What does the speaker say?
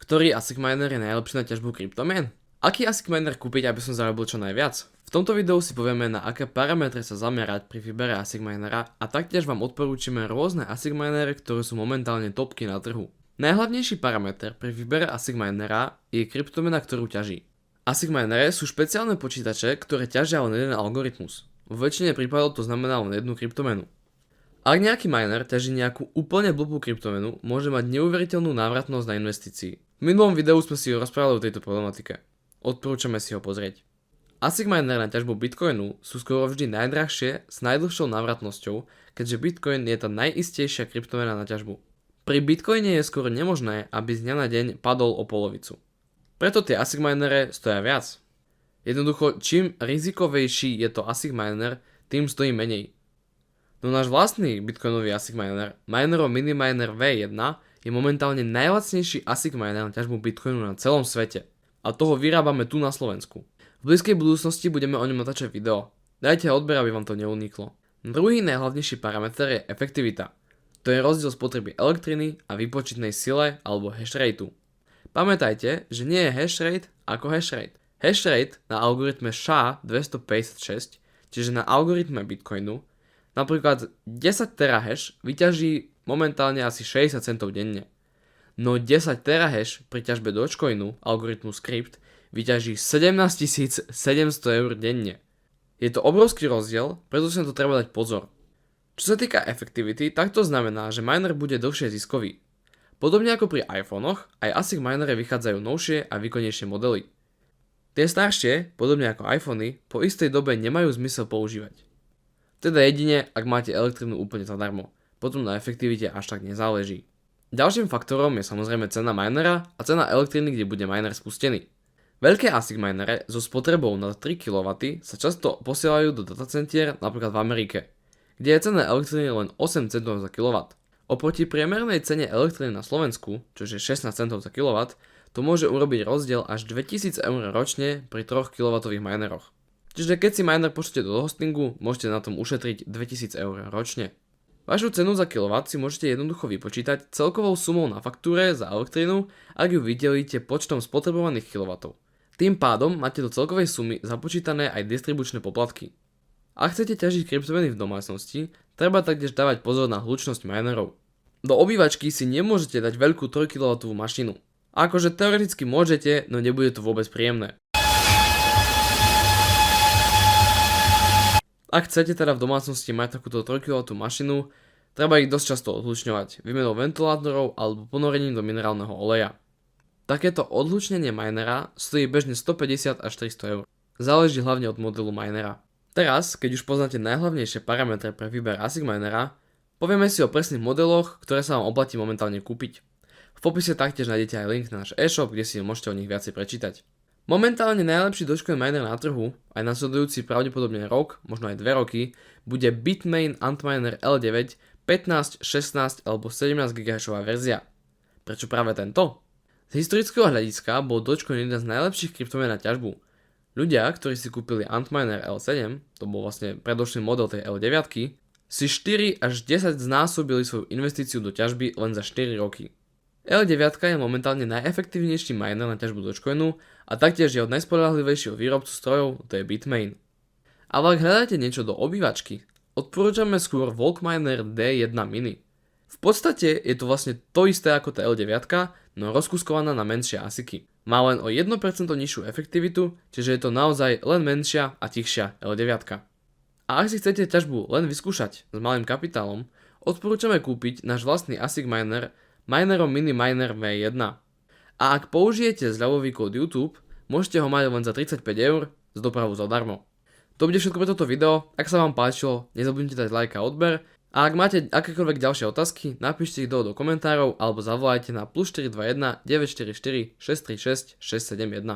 Ktorý ASIC miner je najlepší na ťažbu kryptomien? Aký ASIC miner kúpiť, aby som zarobil čo najviac? V tomto videu si povieme, na aké parametre sa zamerať pri výbere ASIC minera a taktiež vám odporúčime rôzne ASIC minery, ktoré sú momentálne topky na trhu. Najhlavnejší parameter pri výbere ASIC minera je kryptomena, ktorú ťaží. ASIC minery sú špeciálne počítače, ktoré ťažia len jeden algoritmus. Vo väčšine prípadov to znamená len jednu kryptomenu. Ak nejaký miner ťaží nejakú úplne blbú kryptomenu, môže mať neuveriteľnú návratnosť na investícii. V minulom videu sme si rozprávali o tejto problematike. Odporúčame si ho pozrieť. ASIC miner na ťažbu Bitcoinu sú skoro vždy najdrahšie s najdlhšou návratnosťou, keďže Bitcoin je tá najistejšia kryptomena na ťažbu. Pri Bitcoine je skoro nemožné, aby z dňa na deň padol o polovicu. Preto tie ASIC minery stoja viac. Jednoducho, čím rizikovejší je to ASIC miner, tým stojí menej. No náš vlastný bitcoinový ASIC miner, Minero Miniminer V1, je momentálne najlacnejší ASIC miner na ťažbu Bitcoinu na celom svete. A toho vyrábame tu na Slovensku. V blízkej budúcnosti budeme o ňom natáčať video. Dajte odber, aby vám to neuniklo. Druhý najhlavnejší parameter je efektivita. To je rozdiel spotreby elektriny a výpočetnej sile alebo hashrateu. Pamätajte, že nie je hashrate ako hashrate. Hashrate na algoritme SHA-256, čiže na algoritme Bitcoinu, napríklad 10 terahash vyťaží momentálne asi 60 centov denne. No 10 terahash pri ťažbe Dogecoinu, algoritmu Scrypt, vyťaží 17 700 eur denne. Je to obrovský rozdiel, preto si na to treba dať pozor. Čo sa týka efektivity, tak to znamená, že miner bude dlhšie ziskový. Podobne ako pri iPhonech, aj ASIC minery vychádzajú novšie a výkonnejšie modely. Tie staršie, podobne ako iPhony, po istej dobe nemajú zmysel používať. Teda jedine, ak máte elektrinu úplne zadarmo. Potom na efektivite až tak nezáleží. Ďalším faktorom je samozrejme cena minera a cena elektriny, kde bude miner spustený. Veľké ASIC minery so spotrebou nad 3 kW sa často posielajú do datacentier napríklad v Amerike, kde je cena elektriny len 8 centov za kW. Oproti priemernej cene elektriny na Slovensku, čo je 16 centov za kW, to môže urobiť rozdiel až 2000 eur ročne pri 3 kW mineroch. Čiže keď si miner pošlete do hostingu, môžete na tom ušetriť 2000 eur ročne. Vašu cenu za kilowatt si môžete jednoducho vypočítať celkovou sumou na faktúre za elektrínu, ak ju vydelíte počtom spotrebovaných kilowattov. Tým pádom máte do celkovej sumy započítané aj distribučné poplatky. Ak chcete ťažiť kryptomeny v domácnosti, treba taktiež dávať pozor na hlučnosť minerov. Do obývačky si nemôžete dať veľkú 3 kW mašinu. Akože teoreticky môžete, no nebude to vôbec príjemné. Ak chcete teda v domácnosti mať takúto 3 kW mašinu, treba ich dosť často odhlučňovať výmenou ventilátorov alebo ponorením do minerálneho oleja. Takéto odhlučnenie minera stojí bežne 150 až 300 eur. Záleží hlavne od modelu minera. Teraz, keď už poznáte najhlavnejšie parametre pre výber ASIC minera, povieme si o presných modeloch, ktoré sa vám oplatí momentálne kúpiť. V popise taktiež nájdete aj link na náš e-shop, kde si môžete o nich viacej prečítať. Momentálne najlepší Dogecoin miner na trhu, aj nasledujúci pravdepodobne rok, možno aj 2 roky, bude Bitmain Antminer L9 15, 16 alebo 17 GHz verzia. Prečo práve tento? Z historického hľadiska bol Dogecoin jeden z najlepších kryptomien na ťažbu. Ľudia, ktorí si kúpili Antminer L7, to bol vlastne predošlý model tej L9, si 4 až 10 znásobili svoju investíciu do ťažby len za 4 roky. L9 je momentálne najefektívnejší miner na ťažbu Dogecoinu a taktiež je od najspoľahlivejšieho výrobcu strojov, to je Bitmain. Ale ak hľadáte niečo do obývačky, odporúčame skôr Volkminer D1 Mini. V podstate je to vlastne to isté ako tá L9, no rozkuskovaná na menšie ASICy. Má len o 1% nižšiu efektivitu, čiže je to naozaj len menšia a tichšia L9. A ak si chcete ťažbu len vyskúšať s malým kapitálom, odporúčame kúpiť náš vlastný ASIC miner Minero Miniminer V1. A ak použijete zľavový kód YouTube, môžete ho mať len za 35 eur z dopravu zadarmo. To bude všetko pre toto video, ak sa vám páčilo, nezabudnite dať like a odber. A ak máte akékoľvek ďalšie otázky, napíšte ich do komentárov alebo zavolajte na +421 944 636 671.